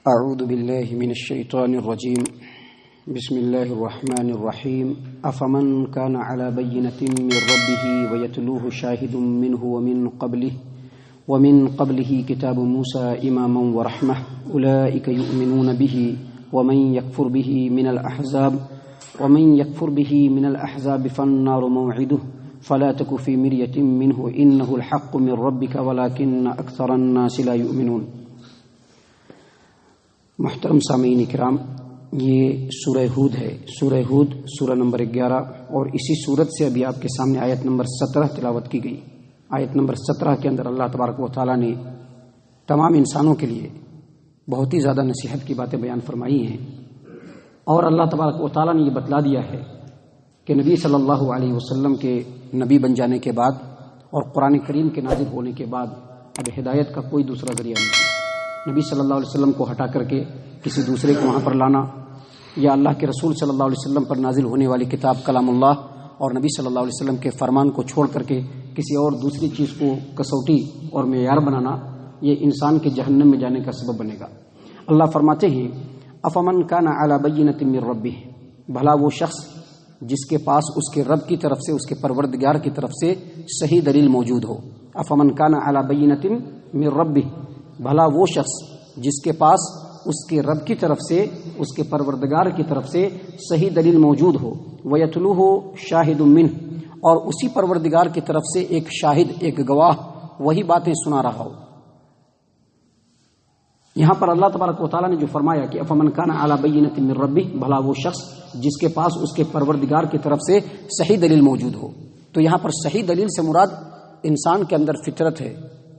اعوذ باللہ من الشیطان الرجیم بسم اللہ الرحمن الرحیم افمن کان علی بینۃ من ربہ ویتلوہ شاہد منہ ومن قبلہ کتاب موسیٰ اماما ورحمہ اولئک یؤمنون بہ ومن یکفر بہ من الاحزاب فالنار موعدہ فلا تک فی مریۃ منہ انہ الحق من ربک ولکن اکثر الناس لا یؤمنون۔ محترم سامعین کرام، یہ سورہ ہود ہے، سورہ ہود سورہ نمبر 11، اور اسی سورت سے ابھی آپ کے سامنے آیت نمبر 17 تلاوت کی گئی۔ آیت نمبر 17 کے اندر اللہ تبارک و تعالیٰ نے تمام انسانوں کے لیے بہت ہی زیادہ نصیحت کی باتیں بیان فرمائی ہیں، اور اللہ تبارک و تعالیٰ نے یہ بتلا دیا ہے کہ نبی صلی اللہ علیہ وسلم کے نبی بن جانے کے بعد اور قرآن کریم کے نازل ہونے کے بعد اب ہدایت کا کوئی دوسرا ذریعہ نہیں ہے۔ نبی صلی اللہ علیہ وسلم کو ہٹا کر کے کسی دوسرے کو وہاں پر لانا، یا اللہ کے رسول صلی اللہ علیہ وسلم پر نازل ہونے والی کتاب کلام اللہ اور نبی صلی اللہ علیہ وسلم کے فرمان کو چھوڑ کر کے کسی اور دوسری چیز کو کسوٹی اور معیار بنانا، یہ انسان کے جہنم میں جانے کا سبب بنے گا۔ اللہ فرماتے ہیں افمن کان علی بینۃ من ربہ، بھلا وہ شخص جس کے پاس اس کے رب کی طرف سے، اس کے پروردگار کی طرف سے صحیح دلیل موجود ہو۔ افمن کان علی بینۃ من ربہ، بھلا وہ شخص جس کے پاس اس کے رب کی طرف سے، اس کے پروردگار کی طرف سے صحیح دلیل موجود ہو، وَيَتْلُوهُ شَاهِدٌ مِّنْهُ، اور اسی پروردگار کی طرف سے ایک شاہد، ایک گواہ وہی باتیں سنا رہا ہو۔ یہاں پر اللہ تبارک و تعالیٰ نے جو فرمایا کہ افمن کان علی بینۃ من ربہ، بھلا وہ شخص جس کے پاس اس کے پروردگار کی طرف سے صحیح دلیل موجود ہو، تو یہاں پر صحیح دلیل سے مراد انسان کے اندر فطرت ہے،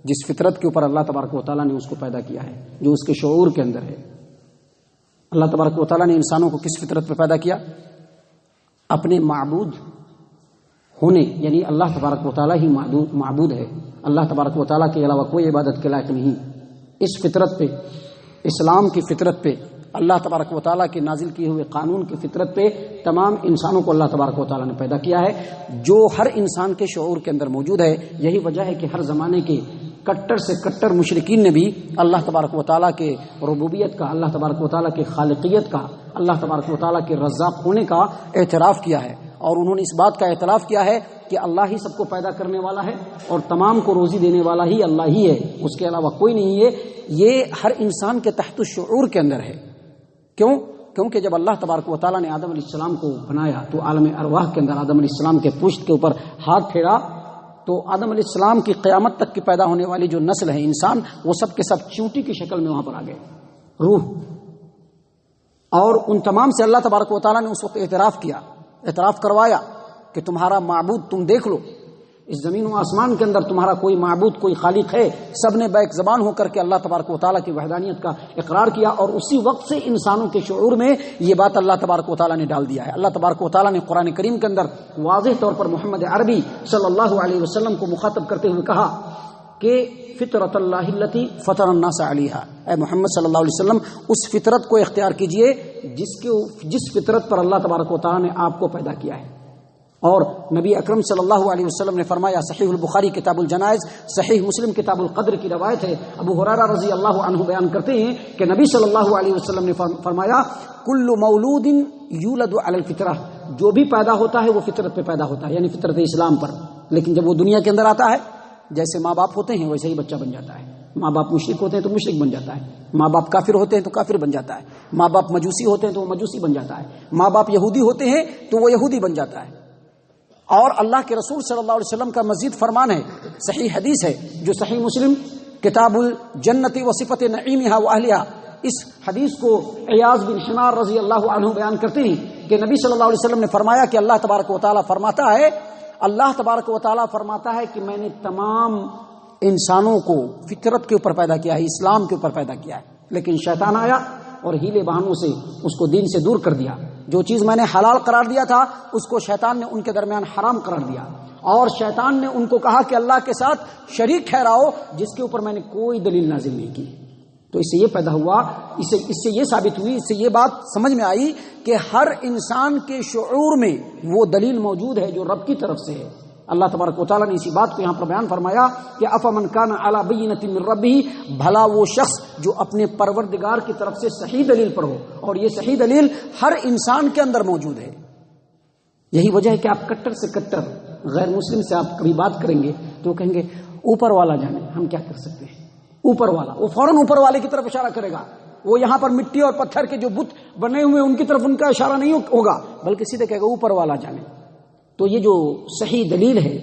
جس فطرت کے اوپر اللہ تبارک و تعالیٰ نے اس کو پیدا کیا ہے، جو اس کے شعور کے اندر ہے۔ اللہ تبارک و تعالیٰ نے انسانوں کو کس فطرت پہ پیدا کیا؟ اپنے معبود ہونے، یعنی اللہ تبارک و تعالیٰ ہی معبود ہے، اللہ تبارک و تعالیٰ کے علاوہ کوئی عبادت کے لائق نہیں۔ اس فطرت پہ، اسلام کی فطرت پہ، اللہ تبارک و تعالیٰ کے نازل کیے ہوئے قانون کی فطرت پہ تمام انسانوں کو اللہ تبارک و تعالیٰ نے پیدا کیا ہے، جو ہر انسان کے شعور کے اندر موجود ہے۔ یہی وجہ ہے کہ ہر زمانے کے کٹر سے کٹر مشرکین نے بھی اللہ تبارک و تعالیٰ کے ربوبیت کا، اللہ تبارک و تعالیٰ کے خالقیت کا، اللہ تبارک و تعالیٰ کے رزاق ہونے کا اعتراف کیا ہے، اور انہوں نے اس بات کا اعتراف کیا ہے کہ اللہ ہی سب کو پیدا کرنے والا ہے اور تمام کو روزی دینے والا ہی اللہ ہی ہے، اس کے علاوہ کوئی نہیں ہے۔ یہ ہر انسان کے تحت الشعور کے اندر ہے۔ کیونکہ جب اللہ تبارک و تعالیٰ نے آدم علیہ السلام کو بنایا تو عالم ارواح کے اندر آدم علیہ السلام کے پشت کے اوپر ہاتھ پھیرا، تو آدم علیہ السلام کی قیامت تک کی پیدا ہونے والی جو نسل ہے انسان، وہ سب کے سب چونٹی کی شکل میں وہاں پر آ گئے، روح، اور ان تمام سے اللہ تبارک و تعالیٰ نے اس وقت اعتراف کروایا کہ تمہارا معبود تم دیکھ لو، اس زمین و آسمان کے اندر تمہارا کوئی معبود، کوئی خالق ہے۔ سب نے بیک زبان ہو کر کے اللہ تبارک و تعالیٰ کی وحدانیت کا اقرار کیا، اور اسی وقت سے انسانوں کے شعور میں یہ بات اللہ تبارک و تعالیٰ نے ڈال دیا ہے۔ اللہ تبارک و تعالیٰ نے قرآن کریم کے اندر واضح طور پر محمد عربی صلی اللہ علیہ وسلم کو مخاطب کرتے ہوئے کہا کہ فطرت اللہ التی فطر الناس علیہا، اے محمد صلی اللہ علیہ وسلم اس فطرت کو اختیار کیجئے جس فطرت پر اللہ تبارک و تعالیٰ نے آپ کو پیدا کیا ہے۔ اور نبی اکرم صلی اللہ علیہ وسلم نے فرمایا، صحیح البخاری کتاب الجنائز، صحیح مسلم کتاب القدر کی روایت ہے، ابو ہریرہ رضی اللہ عنہ بیان کرتے ہیں کہ نبی صلی اللہ علیہ وسلم نے فرمایا کل مولود یولد علی الفطرہ، جو بھی پیدا ہوتا ہے وہ فطرت پہ پیدا ہوتا ہے، یعنی فطرت اسلام پر، لیکن جب وہ دنیا کے اندر آتا ہے، جیسے ماں باپ ہوتے ہیں ویسے ہی بچہ بن جاتا ہے۔ ماں باپ مشرک ہوتے ہیں تو مشرک بن جاتا ہے، ماں باپ کافر ہوتے ہیں تو کافر بن جاتا ہے، ماں باپ مجوسی ہوتے ہیں تو وہ مجوسی بن جاتا ہے، ماں باپ یہودی ہوتے ہیں تو وہ یہودی بن جاتا ہے۔ اور اللہ کے رسول صلی اللہ علیہ وسلم کا مزید فرمان ہے، صحیح حدیث ہے جو صحیح مسلم کتاب الجنت و صفت نعیمہا و اہلہا، اس حدیث کو عیاض بن حمار رضی اللہ عنہ بیان کرتے ہیں کہ نبی صلی اللہ علیہ وسلم نے فرمایا کہ اللہ تبارک و تعالیٰ فرماتا ہے کہ میں نے تمام انسانوں کو فطرت کے اوپر پیدا کیا ہے، اسلام کے اوپر پیدا کیا ہے، لیکن شیطان آیا اور ہیلے بہانوں سے اس کو دین سے دور کر دیا۔ جو چیز میں نے حلال قرار دیا تھا اس کو شیطان نے ان کے درمیان حرام قرار دیا، اور شیطان نے ان کو کہا کہ اللہ کے ساتھ شریک ٹھہراؤ جس کے اوپر میں نے کوئی دلیل نازل نہیں کی۔ تو اس سے یہ پیدا ہوا، اس سے یہ ثابت ہوئی، اس سے یہ بات سمجھ میں آئی کہ ہر انسان کے شعور میں وہ دلیل موجود ہے جو رب کی طرف سے ہے، اللہ تبارک و تعالیٰ نے اسی بات کو یہاں پر بیان فرمایا کہ افمن کان علی بینۃ من ربہ، بھلا وہ شخص جو اپنے پروردگار کی طرف سے صحیح دلیل پر ہو، اور یہ صحیح دلیل ہر انسان کے اندر موجود ہے۔ یہی وجہ ہے کہ آپ کٹر سے کٹر غیر مسلم سے آپ کبھی بات کریں گے تو وہ کہیں گے اوپر والا جانے، ہم کیا کر سکتے ہیں، اوپر والا، وہ فوراً اوپر والے کی طرف اشارہ کرے گا۔ وہ یہاں پر مٹی اور پتھر کے جو بت بنے ہوئے ان کی طرف ان کا اشارہ نہیں ہوگا، بلکہ سیدھے کہے گا اوپر والا جانے۔ تو یہ جو صحیح دلیل ہے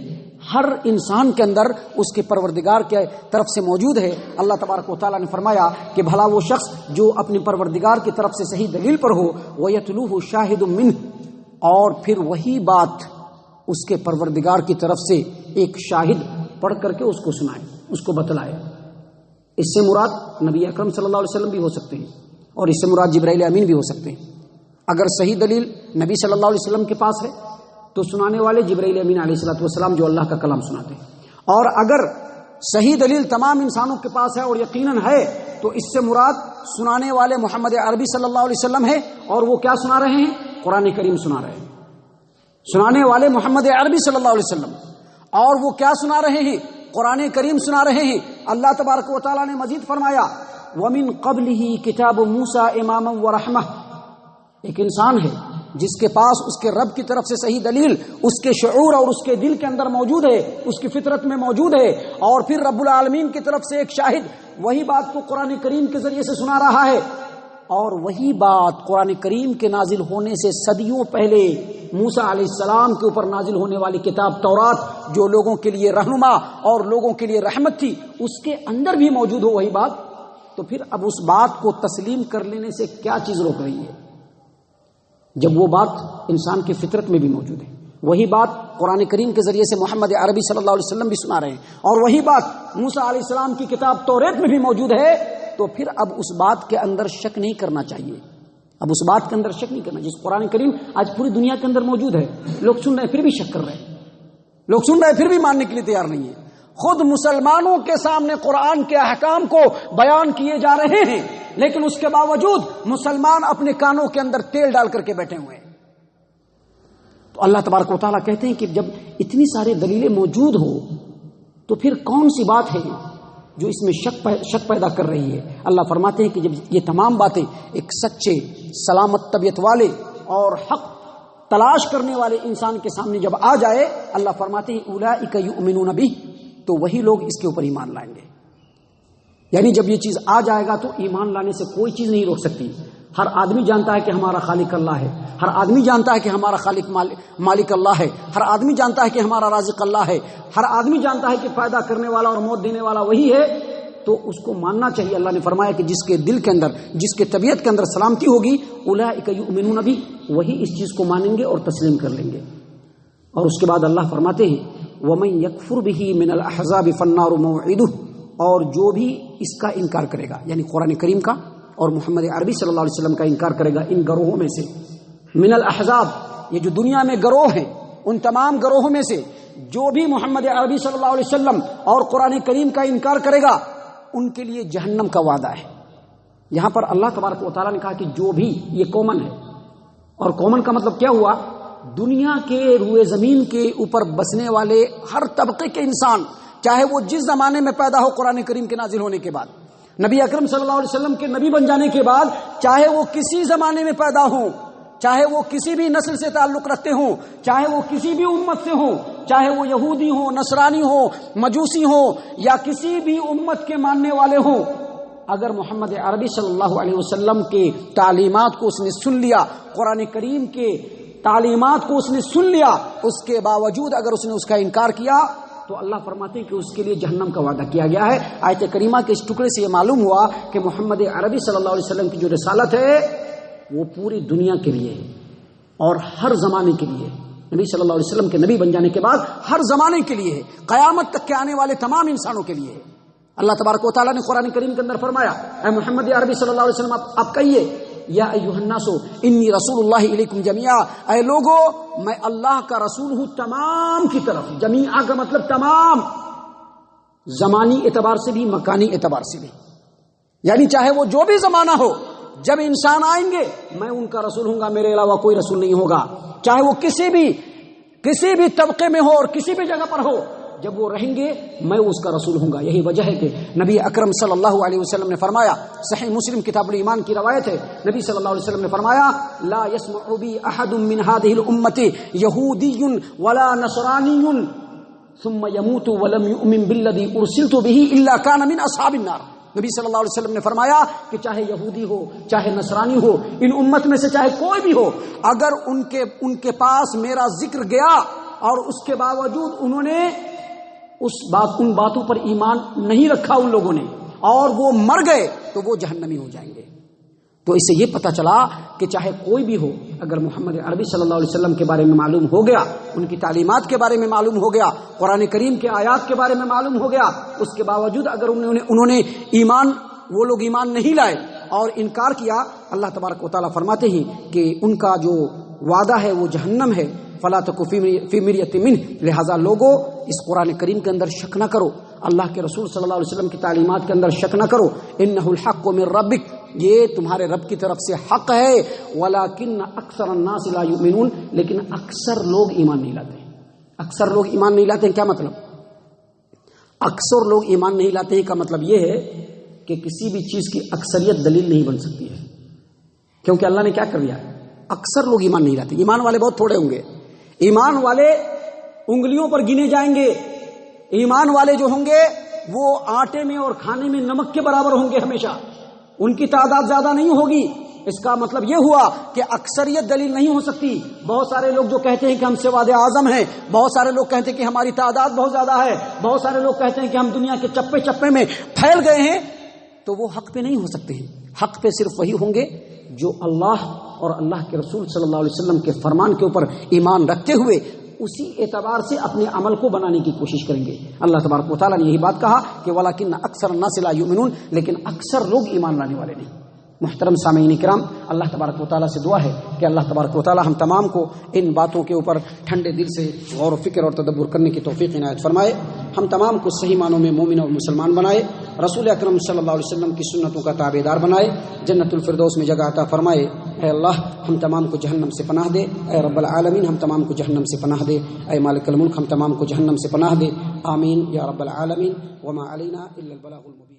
ہر انسان کے اندر اس کے پروردگار کے طرف سے موجود ہے۔ اللہ تبارک و تعالیٰ نے فرمایا کہ بھلا وہ شخص جو اپنے پروردگار کی طرف سے صحیح دلیل پر ہو، وَيَتْلُوهُ شَاهِدٌ مِّنْهُ، اور پھر وہی بات اس کے پروردگار کی طرف سے ایک شاہد پڑھ کر کے اس کو سنائے، اس کو بتلائے۔ اس سے مراد نبی اکرم صلی اللہ علیہ وسلم بھی ہو سکتے ہیں، اور اس سے مراد جبرائیل امین بھی ہو سکتے ہیں۔ اگر صحیح دلیل نبی صلی اللہ علیہ وسلم کے پاس ہے تو سنانے والے جبرائیل امین علیہ الصلوۃ والسلام جو اللہ کا کلام سناتے ہیں، اور اگر صحیح دلیل تمام انسانوں کے پاس ہے اور یقیناً ہے تو اس سے مراد سنانے والے محمد عربی صلی اللہ علیہ وسلم ہے، اور وہ کیا سنا رہے ہیں؟ قرآن کریم سنا رہے ہیں۔ سنانے والے محمد عربی صلی اللہ علیہ وسلم، اور وہ کیا سنا رہے ہیں؟ قرآن کریم سنا رہے ہیں۔ اللہ تبارک و تعالیٰ نے مزید فرمایا وَمِن قَبْلِهِ كِتَابُ مُوسَىٰ إِمَامًا وَرَحْمَةً، ایک انسان ہے جس کے پاس اس کے رب کی طرف سے صحیح دلیل اس کے شعور اور اس کے دل کے اندر موجود ہے، اس کی فطرت میں موجود ہے، اور پھر رب العالمین کی طرف سے ایک شاہد وہی بات کو قرآن کریم کے ذریعے سے سنا رہا ہے، اور وہی بات قرآن کریم کے نازل ہونے سے صدیوں پہلے موسیٰ علیہ السلام کے اوپر نازل ہونے والی کتاب تورات، جو لوگوں کے لیے رہنما اور لوگوں کے لیے رحمت تھی، اس کے اندر بھی موجود ہو وہی بات، تو پھر اب اس بات کو تسلیم کر لینے سے کیا چیز روک رہی ہے؟ جب وہ بات انسان کی فطرت میں بھی موجود ہے، وہی بات قرآن کریم کے ذریعے سے محمد عربی صلی اللہ علیہ وسلم بھی سنا رہے ہیں، اور وہی بات موسیٰ علیہ السلام کی کتاب توریت میں بھی موجود ہے، تو پھر اب اس بات کے اندر شک نہیں کرنا چاہیے۔ اب اس بات کے اندر شک نہیں کرنا، جس قرآن کریم آج پوری دنیا کے اندر موجود ہے، لوگ سن رہے ہیں پھر بھی شک کر رہے ہیں، لوگ سن رہے ہیں پھر بھی ماننے کے لیے تیار نہیں ہے۔ خود مسلمانوں کے سامنے قرآن کے احکام کو بیان کیے جا رہے ہیں، لیکن اس کے باوجود مسلمان اپنے کانوں کے اندر تیل ڈال کر کے بیٹھے ہوئے ہیں۔ تو اللہ تبارک و تعالیٰ کہتے ہیں کہ جب اتنی ساری دلیلیں موجود ہو تو پھر کون سی بات ہے جو اس میں شک پیدا کر رہی ہے؟ اللہ فرماتے ہیں کہ جب یہ تمام باتیں ایک سچے سلامت طبیعت والے اور حق تلاش کرنے والے انسان کے سامنے جب آ جائے، اللہ فرماتے ہیں اولئک یؤمنون بہ، تو وہی لوگ اس کے اوپر ایمان لائیں گے۔ یعنی جب یہ چیز آ جائے گا تو ایمان لانے سے کوئی چیز نہیں روک سکتی۔ ہر آدمی جانتا ہے کہ ہمارا خالق اللہ ہے، ہر آدمی جانتا ہے کہ ہمارا خالق مالک اللہ ہے، ہر آدمی جانتا ہے کہ ہمارا رازق اللہ ہے، ہر آدمی جانتا ہے کہ پیدا کرنے والا اور موت دینے والا وہی ہے، تو اس کو ماننا چاہیے۔ اللہ نے فرمایا کہ جس کے دل کے اندر، جس کے طبیعت کے اندر سلامتی ہوگی، اولئک یؤمنون بہ، وہی اس چیز کو مانیں گے اور تسلیم کر لیں گے۔ اور اس کے بعد اللہ فرماتے ہیں وَمَن يَكْفُرْ بِهِ مِنَ الْأَحْزَابِ فَالنَّارُ مَوْعِدُهُ، اور جو بھی اس کا انکار کرے گا، یعنی قرآن کریم کا اور محمد عربی صلی اللہ علیہ وسلم کا انکار کرے گا ان گروہوں میں سے، من الاحزاب، یہ جو دنیا میں گروہ ہیں، ان تمام گروہوں میں سے جو بھی محمد عربی صلی اللہ علیہ وسلم اور قرآن کریم کا انکار کرے گا، ان کے لیے جہنم کا وعدہ ہے۔ یہاں پر اللہ تبارک و تعالیٰ نے کہا کہ جو بھی، یہ کامن ہے، اور کامن کا مطلب کیا ہوا؟ دنیا کے روئے زمین کے اوپر بسنے والے ہر طبقے کے انسان، چاہے وہ جس زمانے میں پیدا ہو قرآن کریم کے نازل ہونے کے بعد، نبی اکرم صلی اللہ علیہ وسلم کے نبی بن جانے کے بعد، چاہے وہ کسی زمانے میں پیدا ہوں، چاہے وہ کسی بھی نسل سے تعلق رکھتے ہوں، چاہے وہ کسی بھی امت سے ہوں، چاہے وہ یہودی ہوں، نصرانی ہوں، مجوسی ہوں، یا کسی بھی امت کے ماننے والے ہوں، اگر محمد عربی صلی اللہ علیہ وسلم کے تعلیمات کو اس نے سن لیا، قرآن کریم کے تعلیمات کو اس نے سن لیا، اس کے باوجود اگر اس نے اس کا انکار کیا، تو اللہ فرماتے ہیں کہ اس کے لیے جہنم کا وعدہ کیا گیا ہے۔ آیت کریمہ کے اس ٹکڑے سے یہ معلوم ہوا کہ محمد عربی صلی اللہ علیہ وسلم کی جو رسالت ہے وہ پوری دنیا کے لیے ہے اور ہر زمانے کے لیے۔ نبی صلی اللہ علیہ وسلم کے نبی بن جانے کے بعد ہر زمانے کے لیے ہے، قیامت تک کے آنے والے تمام انسانوں کے لیے ہے۔ اللہ تبارک و تعالیٰ نے قرآن کریم کے اندر فرمایا، اے محمد عربی صلی اللہ علیہ وسلم آپ کہیے یا ایھا الناس انی رسول اللہ الیکم جمیعا، اے لوگو میں اللہ کا رسول ہوں تمام کی طرف۔ جمیعا کا مطلب تمام، زمانی اعتبار سے بھی مکانی اعتبار سے بھی، یعنی چاہے وہ جو بھی زمانہ ہو، جب انسان آئیں گے میں ان کا رسول ہوں گا، میرے علاوہ کوئی رسول نہیں ہوگا، چاہے وہ کسی بھی کسی بھی طبقے میں ہو اور کسی بھی جگہ پر ہو، جب وہ رہیں گے میں اس کا رسول ہوں گا۔ یہی وجہ ہے کہ نبی اکرم صلی اللہ علیہ وسلم نے فرمایا، صحیح مسلم کتاب الایمان کی روایت ہے، نبی صلی اللہ علیہ وسلم نے فرمایا لا يسمع بی احد من هذه الامه یہودی ولا نصرانی ثم يموت ولم يؤمن بالذي ارسلت به الا كان من اصحاب النار۔ نبی صلی اللہ علیہ وسلم نے فرمایا کہ چاہے یہودی ہو، چاہے نصرانی ہو، ان امت میں سے چاہے کوئی بھی ہو، اگر ان کے پاس میرا ذکر گیا اور اس کے باوجود انہوں نے ان باتوں پر ایمان نہیں رکھا ان لوگوں نے اور وہ مر گئے تو وہ جہنمی ہو جائیں گے۔ تو اس سے یہ پتہ چلا کہ چاہے کوئی بھی ہو، اگر محمد عربی صلی اللہ علیہ وسلم کے بارے میں معلوم ہو گیا، ان کی تعلیمات کے بارے میں معلوم ہو گیا، قرآن کریم کے آیات کے بارے میں معلوم ہو گیا، اس کے باوجود اگر انہوں نے وہ لوگ ایمان نہیں لائے اور انکار کیا، اللہ تبارک و تعالیٰ فرماتے ہیں کہ ان کا جو وعدہ ہے وہ جہنم ہے۔ فلا تک فی مریۃ منہ، لہذا لوگوں اس قرآن کریم کے اندر شک نہ کرو، اللہ کے رسول صلی اللہ علیہ وسلم کی تعلیمات کے اندر شک نہ کرو، انہ الحق من ربک، یہ تمہارے رب کی طرف سے حق ہے، ولکن اکثر الناس لا یؤمنون، لیکن اکثر لوگ ایمان نہیں لاتے ہیں۔ اکثر لوگ ایمان نہیں لاتے ہیں، کیا مطلب؟ اکثر لوگ ایمان نہیں لاتے ہیں کا مطلب یہ ہے کہ کسی بھی چیز کی اکثریت دلیل نہیں بن سکتی ہے، کیونکہ اللہ نے کیا کر دیا ہے، اکثر لوگ ایمان نہیں لاتے۔ ایمان والے بہت تھوڑے ہوں گے، ایمان والے انگلیوں پر گنے جائیں گے، ایمان والے جو ہوں گے وہ آٹے میں اور کھانے میں نمک کے برابر ہوں گے، ہمیشہ ان کی تعداد زیادہ نہیں ہوگی۔ اس کا مطلب یہ ہوا کہ اکثریت دلیل نہیں ہو سکتی۔ بہت سارے لوگ جو کہتے ہیں کہ ہم سے وعدے اعظم ہیں، بہت سارے لوگ کہتے ہیں کہ ہماری تعداد بہت زیادہ ہے، بہت سارے لوگ کہتے ہیں کہ ہم دنیا کے چپے چپے میں پھیل گئے ہیں، تو وہ حق پہ نہیں ہو سکتے ہیں۔ حق پہ صرف وہی ہوں گے جو اللہ اور اللہ کے رسول صلی اللہ علیہ وسلم کے فرمان کے اوپر ایمان رکھتے ہوئے اسی اعتبار سے اپنے عمل کو بنانے کی کوشش کریں گے۔ اللہ تبارک و تعالیٰ نے یہی بات کہا کہ وَلَكِنَّ أَكْثَرَ النَّاسِ لَا يُؤْمِنُونَ، لیکن اکثر لوگ ایمان لانے والے نہیں۔ محترم سامعین کرام، اللہ تبارک و تعالیٰ سے دعا ہے کہ اللہ تبارک و تعالیٰ ہم تمام کو ان باتوں کے اوپر ٹھنڈے دل سے غور و فکر اور تدبر کرنے کی توفیق عنایت فرمائے، ہم تمام کو صحیح معنوں میں مومن اور مسلمان بنائے، رسول اکرم صلی اللہ علیہ وسلم کی سنتوں کا تابعدار بنائے، جنت الفردوس میں جگہ عطا فرمائے۔ اے اللہ ہم تمام کو جہنم سے پناہ دے، اے رب العالمین ہم تمام کو جہنم سے پناہ دے، اے مالک الملک ہم تمام کو جہنم سے پناہ دے، آمین یا رب العالمین۔ وما علینا الا البلاغ المبین۔